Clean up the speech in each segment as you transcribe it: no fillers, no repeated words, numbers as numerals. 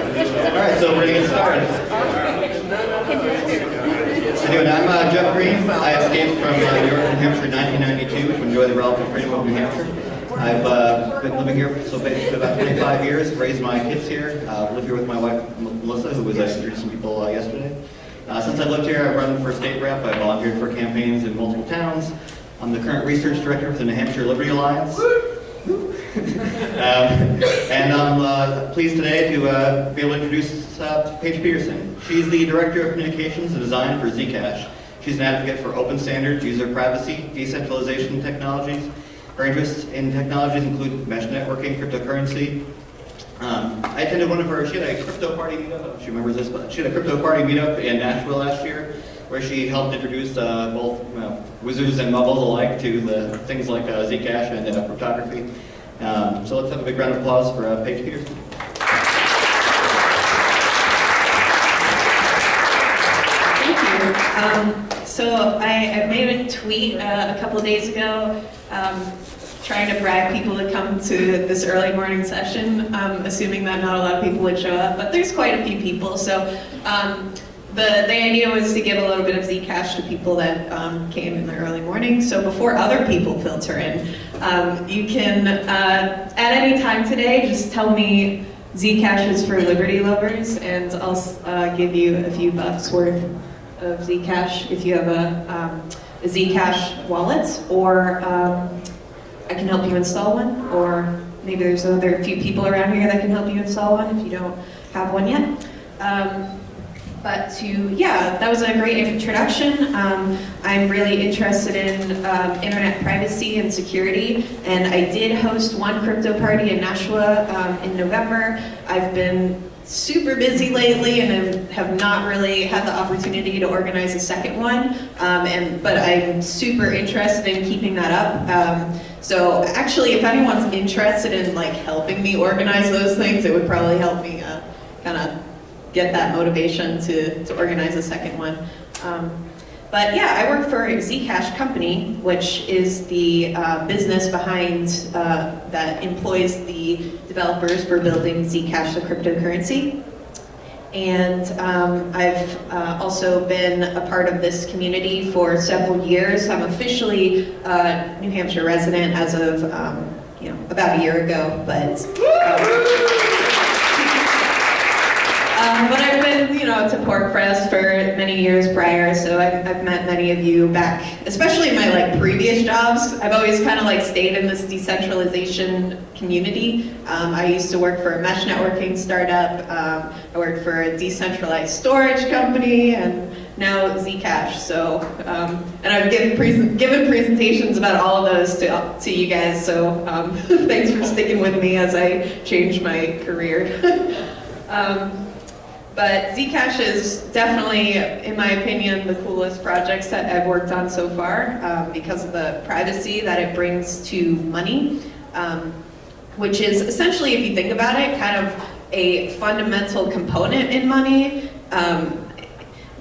Alright, so we're going to get started. Anyway, I'm Jeff Green. I escaped from New York, New Hampshire in 1992 to enjoy the relative freedom of New Hampshire. I've been living here for basically about 25 years, raised my kids here, live here with my wife Melissa, who was introducing people yesterday. Since I've lived here, I've run for state rep, I've volunteered for campaigns in multiple towns. I'm the current research director for the New Hampshire Liberty Alliance. And I'm pleased today to be able to introduce Paige Peterson. She's the Director of Communications and Design for Zcash. She's an advocate for open standards, user privacy, decentralization technologies. Her interests in technologies include mesh networking, cryptocurrency. I attended one of her, she had a crypto party meetup, I don't know if she remembers this, but she had a crypto party meetup in Nashville last year, where she helped introduce both wizards and mumbles alike to the things like Zcash and cryptography. So let's have a big round of applause for Paige Peterson. Thank you. So I made a tweet a couple of days ago trying to brag people to come to this early morning session, assuming that not a lot of people would show up, but there's quite a few people. So the idea was to give a little bit of Zcash to people that came in the early morning. So before other people filter in, you can, at any time today, just tell me Zcash is for Liberty lovers, and I'll give you a few bucks worth of Zcash if you have a Zcash wallet, or I can help you install one, or maybe there's a few people around here that can help you install one if you don't have one yet. That was a great introduction. I'm really interested in internet privacy and security, and I did host one crypto party in Nashua in November. I've been super busy lately and have not really had the opportunity to organize a second one, but I'm super interested in keeping that up. So actually, if anyone's interested in helping me organize those things, it would probably help me kind of get that motivation to organize a second one. But yeah, I work for a Zcash company, which is the business behind that employs the developers for building Zcash, the cryptocurrency. And I've also been a part of this community for several years. I'm officially a New Hampshire resident as of about a year ago, but I've been, to Pork Fest for many years prior, so I've met many of you back, especially in my previous jobs. I've always kind of stayed in this decentralization community. I used to work for a mesh networking startup. I worked for a decentralized storage company, and now Zcash. So, and I've given presentations about all of those to you guys. So, thanks for sticking with me as I change my career. But Zcash is definitely, in my opinion, the coolest projects that I've worked on so far because of the privacy that it brings to money, which is essentially, if you think about it, kind of a fundamental component in money.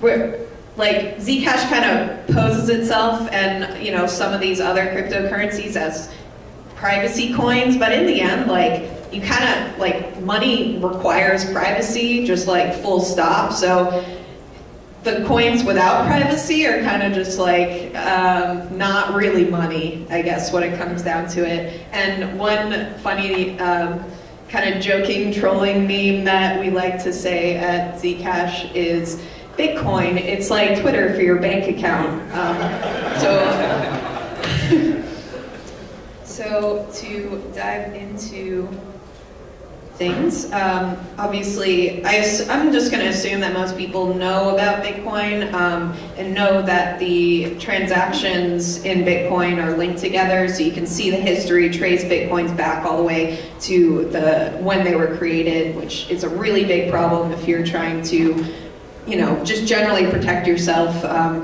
Where Zcash kind of poses itself and some of these other cryptocurrencies as privacy coins, but in the end, you kind of, money requires privacy, just full stop. So the coins without privacy are kind of just not really money, I guess, when it comes down to it. And one funny kind of joking, trolling meme that we like to say at Zcash is Bitcoin. It's like Twitter for your bank account. So to dive into things. Obviously, I'm just going to assume that most people know about Bitcoin and know that the transactions in Bitcoin are linked together, so you can see the history, trace Bitcoins back all the way to when they were created, which is a really big problem if you're trying to, just generally protect yourself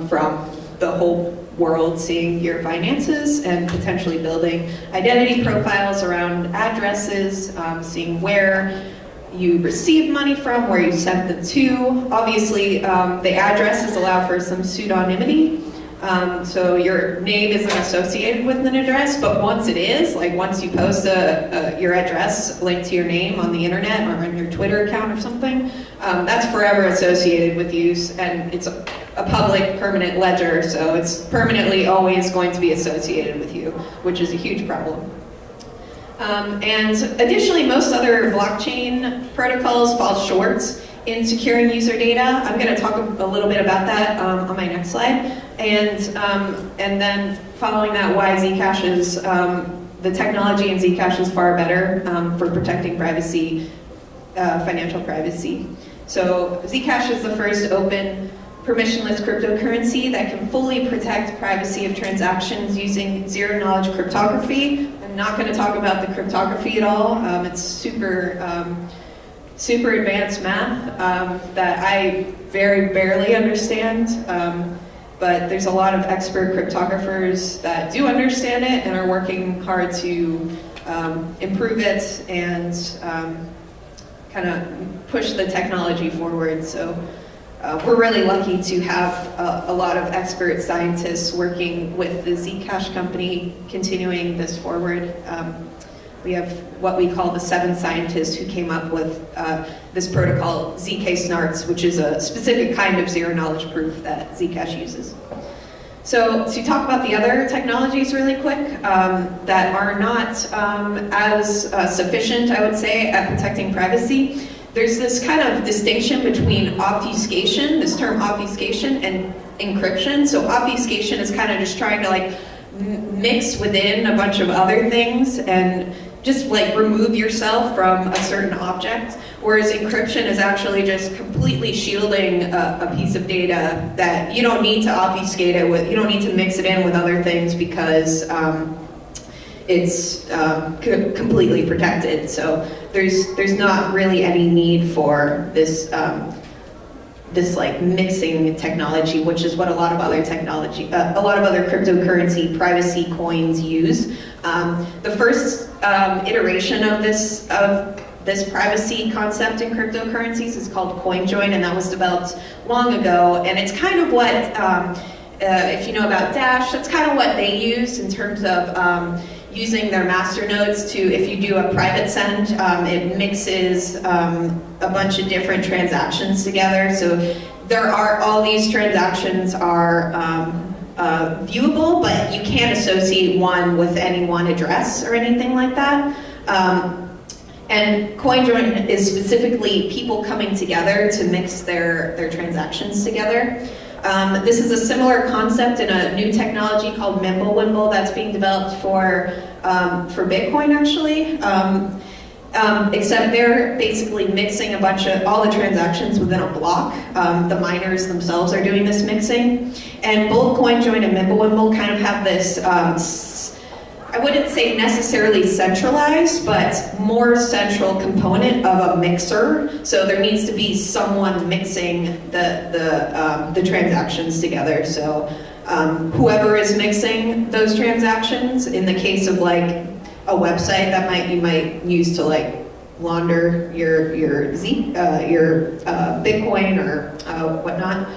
from the whole world seeing your finances and potentially building identity profiles around addresses, seeing where you received money from, where you sent them to. Obviously, the addresses allow for some pseudonymity, So your name isn't associated with an address, but once it is, like once you post your address linked to your name on the internet or on your Twitter account or something, that's forever associated with you, and it's a public permanent ledger, so it's permanently always going to be associated with you, which is a huge problem. And additionally, most other blockchain protocols fall short in securing user data. I'm going to talk a little bit about that on my next slide. And then following that, why Zcash is, the technology in Zcash is far better for protecting privacy, financial privacy. So Zcash is the first open permissionless cryptocurrency that can fully protect privacy of transactions using zero-knowledge cryptography. I'm not going to talk about the cryptography at all. It's super advanced math that I very barely understand, but there's a lot of expert cryptographers that do understand it and are working hard to improve it and kind of push the technology forward. So we're really lucky to have a lot of expert scientists working with the Zcash company, continuing this forward. We have what we call the 7 scientists who came up with this protocol, zk-SNARKs, which is a specific kind of zero-knowledge proof that Zcash uses. So to talk about the other technologies really quick that are not as sufficient, I would say, at protecting privacy, there's this kind of distinction between obfuscation, this term obfuscation, and encryption. So obfuscation is kind of just trying to like mix within a bunch of other things and just like remove yourself from a certain object, whereas encryption is actually just completely shielding a piece of data that you don't need to obfuscate it with, you don't need to mix it in with other things because it's completely protected. So there's not really any need for this this like mixing technology, which is what a lot of other technology, a lot of other cryptocurrency privacy coins use. The first iteration of this privacy concept in cryptocurrencies is called CoinJoin, and that was developed long ago. And it's kind of what, if you know about Dash, that's kind of what they use in terms of using their masternodes to, if you do a private send, it mixes a bunch of different transactions together. So there are, all these transactions are viewable, but you can't associate one with any one address or anything like that. And CoinJoin is specifically people coming together to mix their transactions together. This is a similar concept in a new technology called Mimblewimble that's being developed for Bitcoin, actually. Except they're basically mixing a bunch of all the transactions within a block. The miners themselves are doing this mixing, and both CoinJoin and Mimblewimble kind of have this. I wouldn't say necessarily centralized, but more central component of a mixer. So there needs to be someone mixing the transactions together. So whoever is mixing those transactions, in the case of like a website that you might use to like launder your Bitcoin or whatnot.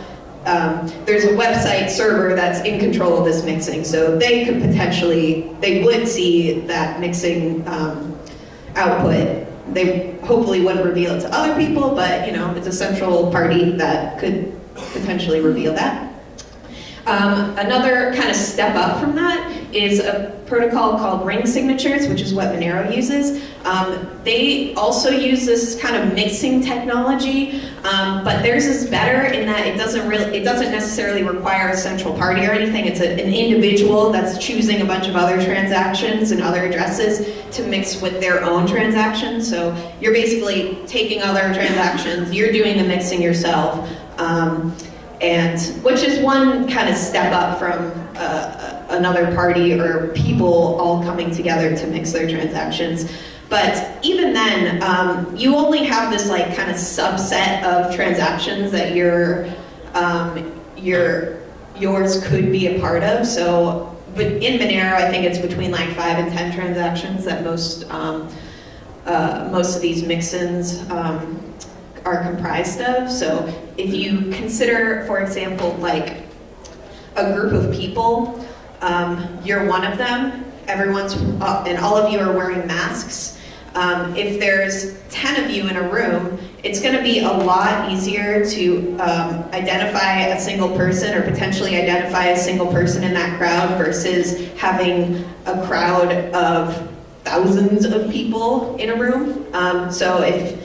There's a website server that's in control of this mixing, so they would see that mixing output. They hopefully wouldn't reveal it to other people, but you know, it's a central party that could potentially reveal that. Another kind of step up from that is a protocol called ring signatures, which is what Monero uses. They also use this kind of mixing technology, but theirs is better in that it doesn't necessarily require a central party or anything. It's an individual that's choosing a bunch of other transactions and other addresses to mix with their own transactions. So you're basically taking other transactions, you're doing the mixing yourself. And which is one kind of step up from another party or people all coming together to mix their transactions. But even then, you only have this like kind of subset of transactions that yours could be a part of. So, but in Monero, I think it's between like 5 and 10 transactions that most of these mix-ins are comprised of. So if you consider, for example, like a group of people. You're one of them. Everyone's, and all of you are wearing masks. If there's 10 of you in a room, it's going to be a lot easier to identify a single person or potentially identify a single person in that crowd versus having a crowd of thousands of people in a room. So if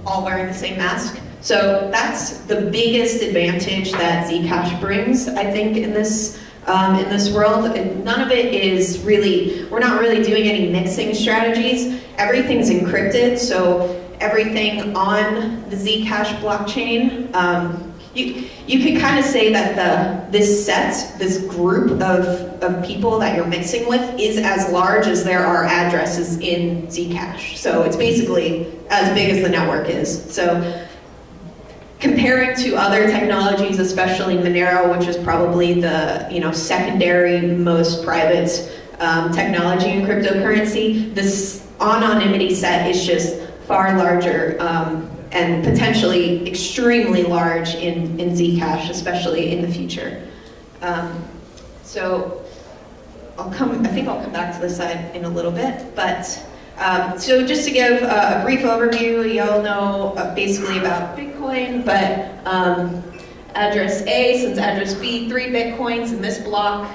all wearing the same mask. So that's the biggest advantage that Zcash brings, I think, in this world. And none of it is really, we're not really doing any mixing strategies. Everything's encrypted, so everything on the Zcash blockchain, you could kind of say that this group of people that you're mixing with is as large as there are addresses in Zcash. So it's basically as big as the network is. So comparing to other technologies, especially Monero, which is probably the secondary most private technology in cryptocurrency, this anonymity set is just far larger and potentially extremely large in Zcash, especially in the future. So I think I'll come back to this side in a little bit, but so just to give a brief overview, y'all know basically about Bitcoin, but address A sends address B 3 Bitcoins in this block.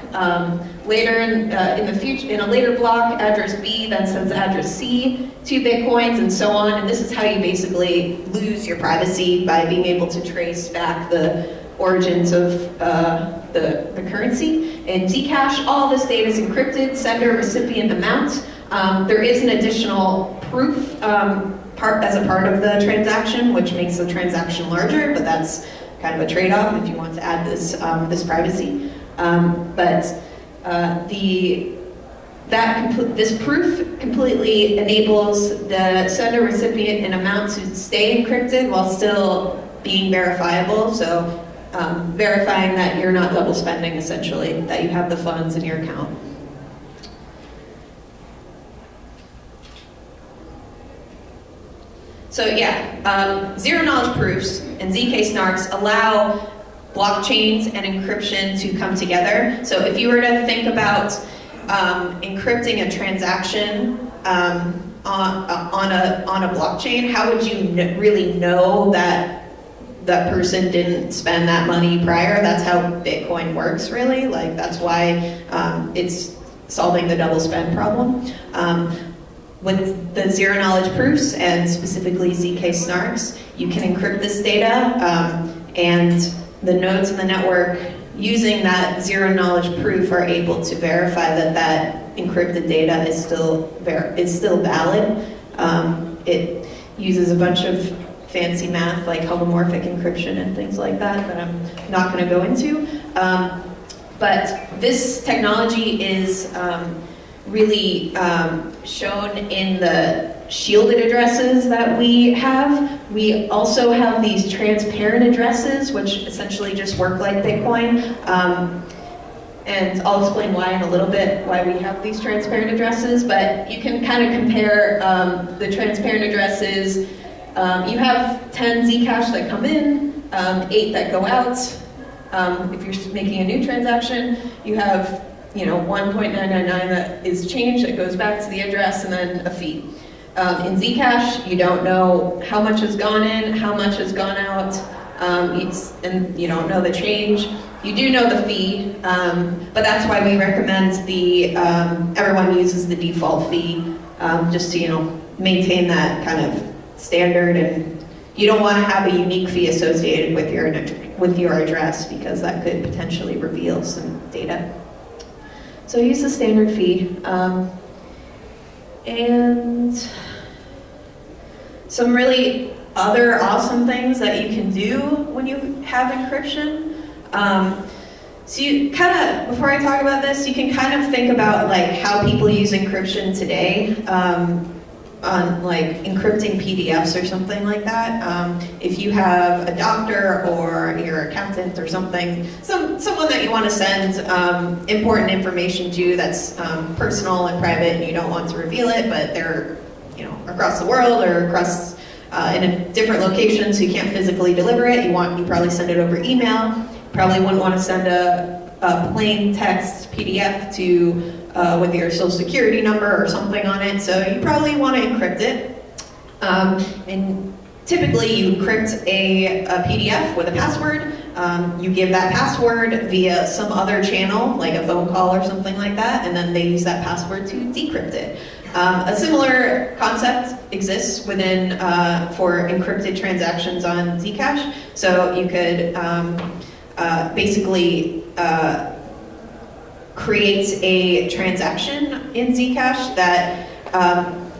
Later in the future, in a later block, address B then sends address C 2 Bitcoins, and so on. And this is how you basically lose your privacy, by being able to trace back the origins of the currency. In Zcash, all this data is encrypted, sender, recipient, amount. There is an additional proof as a part of the transaction, which makes the transaction larger, but that's kind of a trade-off if you want to add this privacy. This proof completely enables the sender, recipient, and amount to stay encrypted while still being verifiable. So verifying that you're not double spending, essentially, that you have the funds in your account. So yeah, zero-knowledge proofs and ZK snarks allow blockchains and encryption to come together. So if you were to think about encrypting a transaction on a blockchain, how would you really know that that person didn't spend that money prior? That's how Bitcoin works, really. Like, that's why it's solving the double spend problem. With the zero-knowledge proofs, and specifically ZK snarks, you can encrypt this data, and the nodes in the network using that zero-knowledge proof are able to verify that that encrypted data is still valid. It uses a bunch of fancy math like homomorphic encryption and things like that I'm not going to go into. But this technology is really shown in the shielded addresses that we have. We also have these transparent addresses, which essentially just work like Bitcoin. And I'll explain why in a little bit, why we have these transparent addresses, but you can kind of compare the transparent addresses. You have 10 Zcash that come in, 8 that go out. If you're making a new transaction, you have 1.999 that is changed, that goes back to the address, and then a fee. In Zcash, you don't know how much has gone in, how much has gone out, and you don't know the change. You do know the fee, but that's why we recommend everyone uses the default fee, just to maintain that kind of standard. And you don't want to have a unique fee associated with your address, because that could potentially reveal some data. So use the standard fee. And some really other awesome things that you can do when you have encryption. So you before I talk about this, you can kind of think about like how people use encryption today. On like encrypting PDFs or something like that. If you have a doctor or your accountant or someone that you want to send important information to that's personal and private, and you don't want to reveal it, but they're across the world or across in a different location, so you can't physically deliver it. You probably send it over email. Probably wouldn't want to send a a plain text PDF to with your social security number or something on it, so you probably want to encrypt it. And typically you encrypt a PDF with a password. You give that password via some other channel, like a phone call or something like that, and then they use that password to decrypt it. A similar concept exists within for encrypted transactions on Zcash. So you could basically create a transaction in Zcash that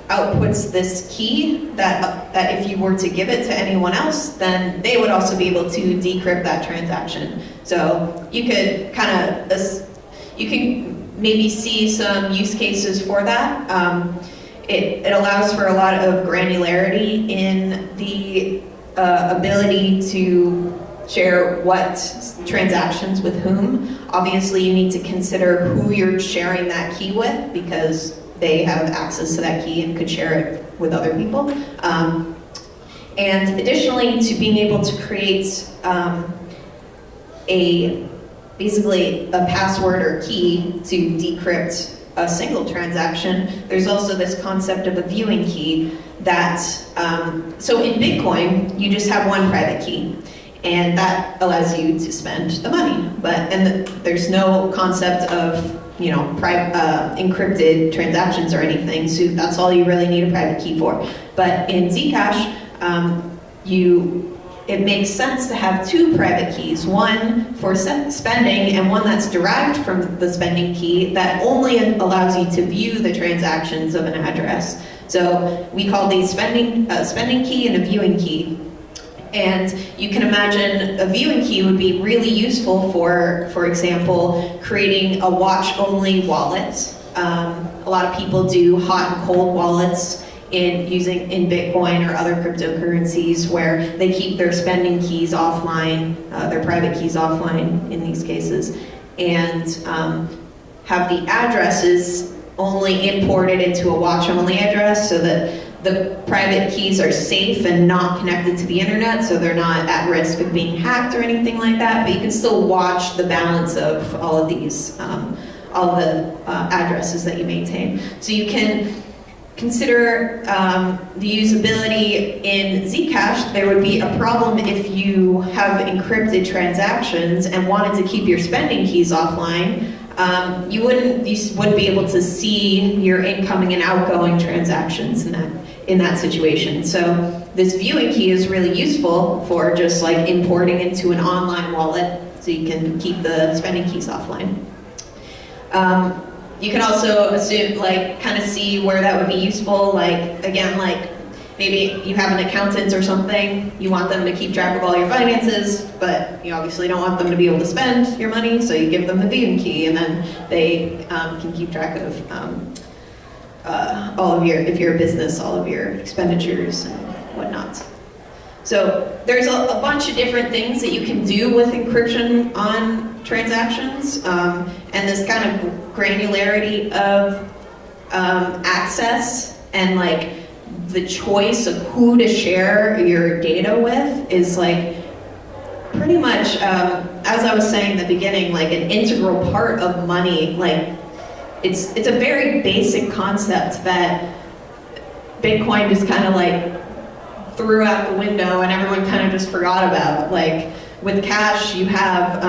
outputs this key that if you were to give it to anyone else, then they would also be able to decrypt that transaction. So you could you can maybe see some use cases for that. It allows for a lot of granularity in the ability to share what transactions with whom. Obviously, you need to consider who you're sharing that key with, because they have access to that key and could share it with other people. And additionally, to being able to create basically a password or key to decrypt a single transaction, there's also this concept of a viewing key that, so in Bitcoin, you just have one private key, and that allows you to spend the money. There's no concept of encrypted transactions or anything, so that's all you really need a private key for. But in Zcash, it makes sense to have two private keys, one for spending and one that's derived from the spending key that only allows you to view the transactions of an address. So we call these spending key and a viewing key. And you can imagine a viewing key would be really useful for example, creating a watch-only wallet. A lot of people do hot and cold wallets in Bitcoin or other cryptocurrencies, where they keep their spending keys offline, their private keys offline in these cases, and have the addresses only imported into a watch-only address, so that the private keys are safe and not connected to the internet, so they're not at risk of being hacked or anything like that, but you can still watch the balance of all of these, all the addresses that you maintain. So you can consider the usability in Zcash. There would be a problem if you have encrypted transactions and wanted to keep your spending keys offline. You wouldn't be able to see your incoming and outgoing transactions in that situation. So this viewing key is really useful for just like importing into an online wallet, so you can keep the spending keys offline. You can also assume, kind of see where that would be useful. Maybe you have an accountant or something, you want them to keep track of all your finances, but you obviously don't want them to be able to spend your money, so you give them the viewing key, and then they can keep track of all of your, if you're a business, all of your expenditures and whatnot. So there's a bunch of different things that you can do with encryption on transactions, and this kind of granularity of access and the choice of who to share your data with is pretty much, as I was saying in the beginning, an integral part of money. It's a very basic concept that Bitcoin just kind of threw out the window and everyone kind of just forgot about. With cash, you have,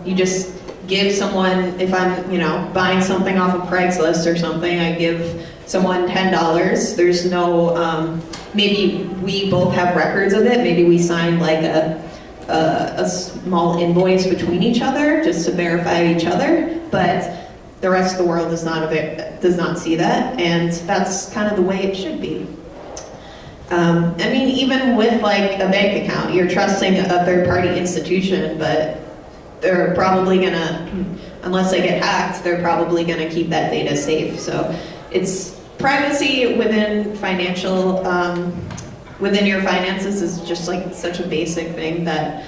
you just give someone, if I'm, buying something off of Craigslist or something, I give someone $10. There's no, maybe we both have records of it. Maybe we signed a small invoice between each other just to verify each other, but the rest of the world does not see that, and that's kind of the way it should be. Even with a bank account, you're trusting a third-party institution, but they're probably gonna, unless they get hacked, they're probably gonna keep that data safe. So it's privacy within financial, within your finances is just such a basic thing that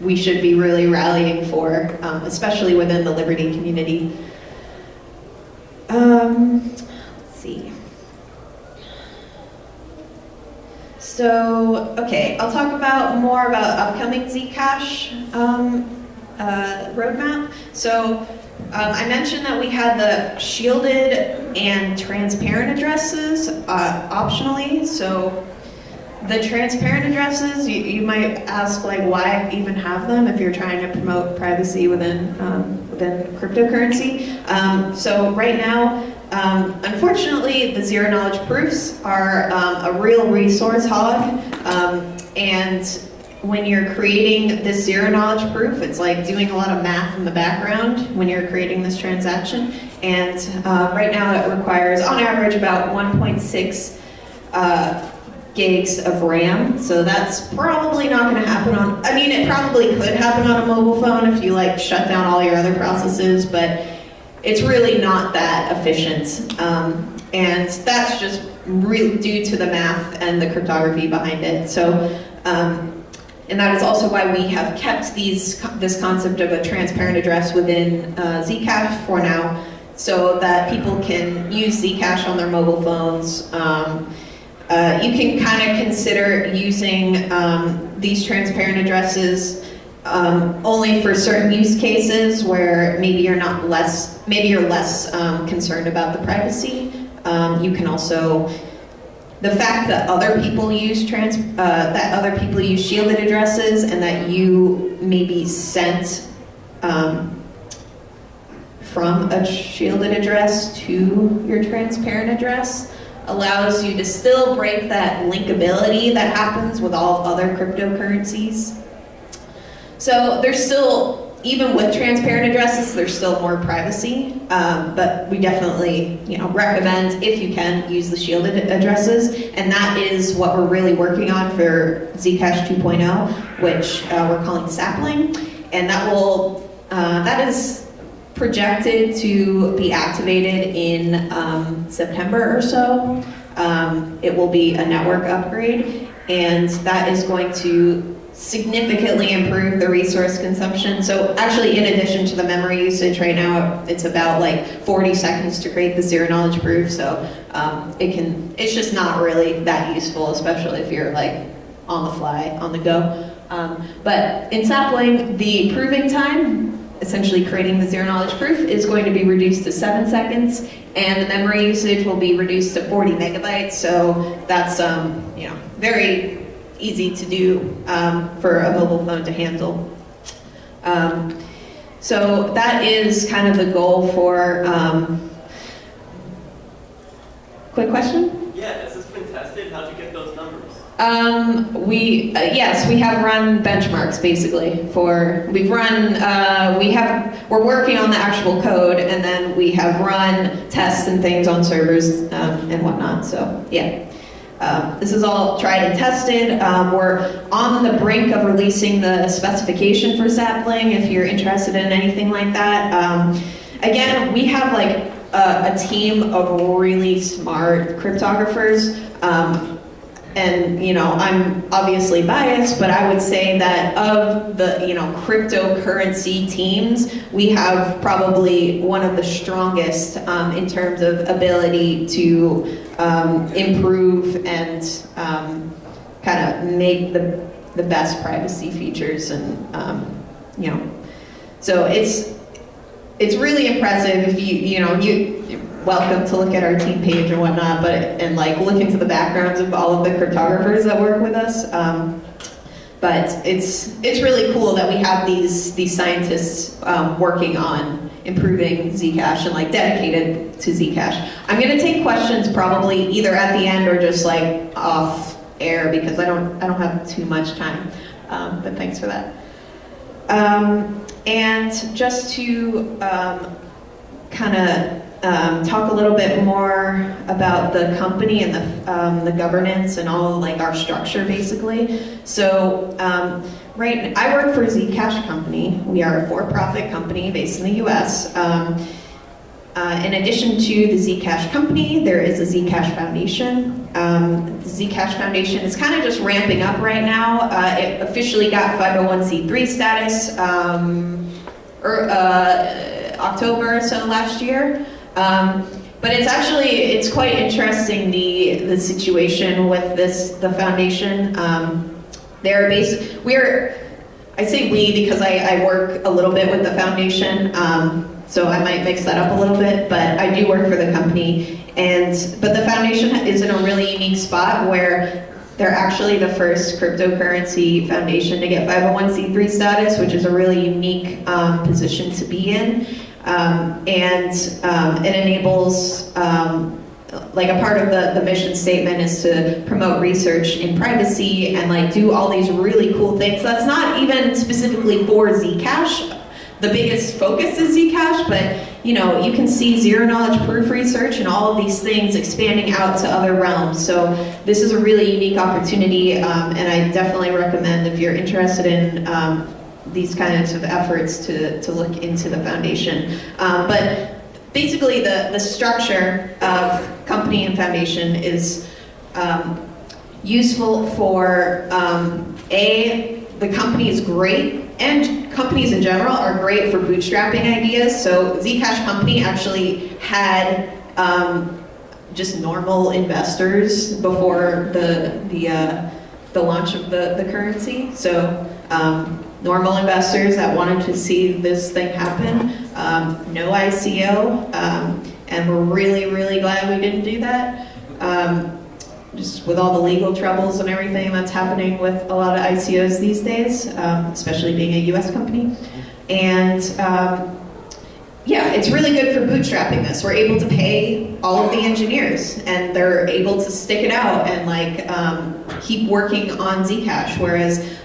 we should be really rallying for, especially within the Liberty community. Let's see. So, okay, I'll talk more about upcoming Zcash roadmap. So I mentioned that we had the shielded and transparent addresses optionally. So the transparent addresses, you might ask, like, why even have them if you're trying to promote privacy within cryptocurrency. So right now, unfortunately, the zero knowledge proofs are a real resource hog, and when you're creating this zero knowledge proof, it's like doing a lot of math in the background when you're creating this transaction. And right now it requires, on average, about 1.6 gigs of RAM. So that's probably not going to happen on, I mean, it probably could happen on a mobile phone if you like shut down all your other processes, but it's really not that efficient. And that's just due to the math and the cryptography behind it. So, and that is also why we have kept this concept of a transparent address within Zcash for now, so that people can use Zcash on their mobile phones. You can kind of consider using these transparent addresses only for certain use cases where maybe you're less concerned about the privacy. You can also, the fact that other people use shielded addresses and that you maybe sent from a shielded address to your transparent address allows you to still break that linkability that happens with all other cryptocurrencies. So there's still, even with transparent addresses, there's still more privacy, but we definitely, recommend, if you can, use the shielded addresses, and that is what we're really working on for Zcash 2.0, which we're calling Sapling, and that is projected to be activated in September or so. It will be a network upgrade, and that is going to significantly improve the resource consumption. So actually, in addition to the memory usage right now, it's about like 40 seconds to create the zero knowledge proof. So it's just not really that useful, especially if you're like on the fly, on the go. But in Sapling, the proving time, essentially creating the zero knowledge proof, is going to be reduced to 7 seconds, and the memory usage will be reduced to 40 megabytes. So that's very easy to do for a mobile phone to handle. So that is kind of the goal for. Quick question? Yeah, has this been tested? How'd you get those numbers? Yes, we have run benchmarks basically we're working on the actual code, and then we have run tests and things on servers and whatnot. So yeah, this is all tried and tested. We're on the brink of releasing the specification for Sapling if you're interested in anything like that. Again, we have like a team of really smart cryptographers. And I'm obviously biased, but I would say that of the cryptocurrency teams, we have probably one of the strongest in terms of ability to improve and kind of make the best privacy features, and so it's really impressive. If you're welcome to look at our team page and whatnot, and look into the backgrounds of all of the cryptographers that work with us. But it's really cool that we have these scientists working on improving Zcash and dedicated to Zcash. I'm going to take questions probably either at the end or just off air, because I don't have too much time. But thanks for that. And just to kind of talk a little bit more about the company and the governance and all our structure basically. So I work for Zcash Company. We are a for-profit company based in the US. In addition to the Zcash Company, there is a Zcash Foundation. The Zcash Foundation is kind of just ramping up right now. It officially got 501c3 status October or so last year. But it's quite interesting, the situation with the foundation. I say we because I work a little bit with the foundation, so I might mix that up a little bit, but I do work for the company. But the foundation is in a really unique spot where they're actually the first cryptocurrency foundation to get 501c3 status, which is a really unique position to be in. It enables, like a part of the mission statement is to promote research in privacy and like do all these really cool things. That's not even specifically for Zcash. The biggest focus is Zcash, but you know, you can see zero knowledge proof research and all of these things expanding out to other realms. So this is a really unique opportunity, and I definitely recommend if you're interested in these kinds of efforts to look into the foundation. But basically the structure of company and foundation is useful for, the company is great, and companies in general are great for bootstrapping ideas. So Zcash company actually had just normal investors before the launch of the currency. So normal investors that wanted to see this thing happen, no ICO, and we're really, really glad we didn't do that. Just with all the legal troubles and everything that's happening with a lot of ICOs these days, especially being a US company. And yeah, it's really good for bootstrapping this. We're able to pay all of the engineers and they're able to stick it out and like keep working on Zcash, whereas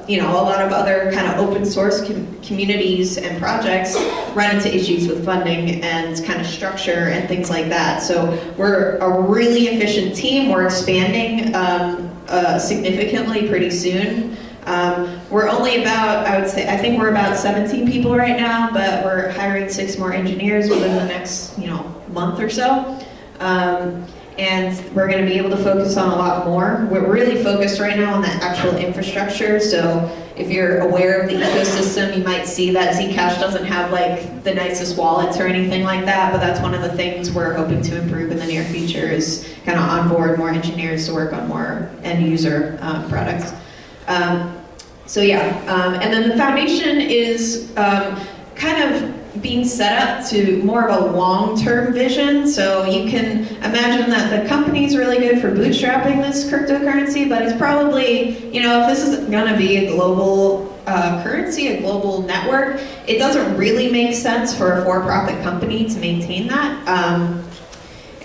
you know, a lot of other kind of open source communities and projects run into issues with funding and kind of structure and things like that. So we're a really efficient team. We're expanding significantly pretty soon. We're only about, I think we're about 17 people right now, but we're hiring 6 more engineers within the next, you know, month or so. And we're going to be able to focus on a lot more. We're really focused right now on the actual infrastructure. So if you're aware of the ecosystem, you might see that Zcash doesn't have like the nicest wallets or anything like that, but that's one of the things we're hoping to improve in the near future is kind of onboard more engineers to work on more end user products. So yeah, and then the foundation is kind of being set up to more of a long-term vision. So you can imagine that the company is really good for bootstrapping this cryptocurrency, but it's probably, you know, if this is gonna be a global currency, a global network, it doesn't really make sense for a for-profit company to maintain that.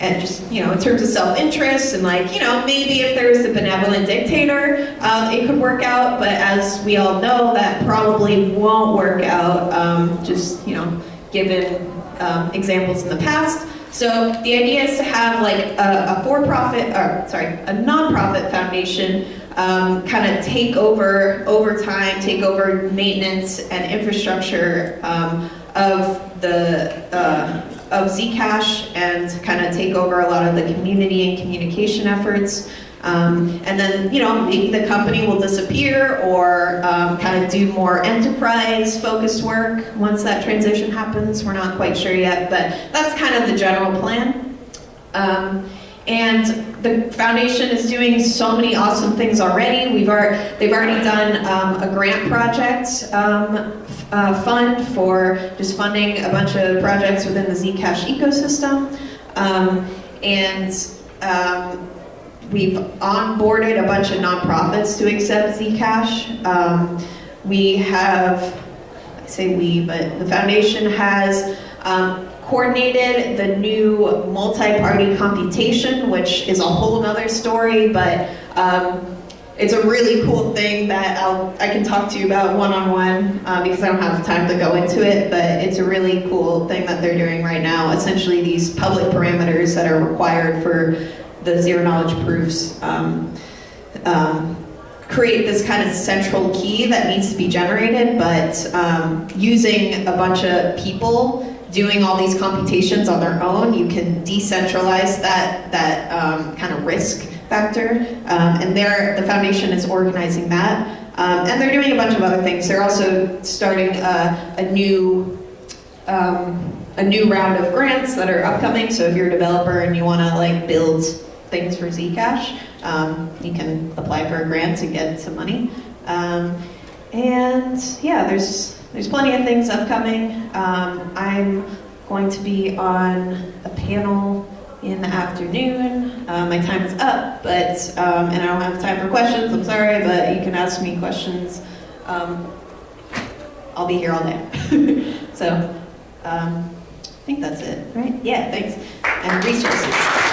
And just, you know, in terms of self-interest and like, you know, maybe if there's a benevolent dictator, it could work out, but as we all know, that probably won't work out, just, you know, given examples in the past. So the idea is to have like a nonprofit foundation kind of take over time, take over maintenance and infrastructure of Zcash and kind of take over a lot of the community and communication efforts. And then, you know, maybe the company will disappear or kind of do more enterprise-focused work once that transition happens. We're not quite sure yet, but that's kind of the general plan. And the foundation is doing so many awesome things already. They've already done a grant project fund for just funding a bunch of projects within the Zcash ecosystem. We've onboarded a bunch of nonprofits to accept Zcash. We have, I say we, but the foundation has coordinated the new multi-party computation, which is a whole nother story, but it's a really cool thing that I can talk to you about one-on-one because I don't have time to go into it, but it's a really cool thing that they're doing right now. Essentially these public parameters that are required for the zero knowledge proofs create this kind of central key that needs to be generated, but using a bunch of people doing all these computations on their own, you can decentralize that kind of risk factor, and the foundation is organizing that, and they're doing a bunch of other things. They're also starting a new round of grants that are upcoming. So if you're a developer and you want to like build things for Zcash, you can apply for a grant and get some money. And yeah, there's plenty of things upcoming. I'm going to be on a panel in the afternoon. My time is up, but and I don't have time for questions. I'm sorry, but you can ask me questions. I'll be here all day. So I think that's it, right? Yeah, thanks. And resources.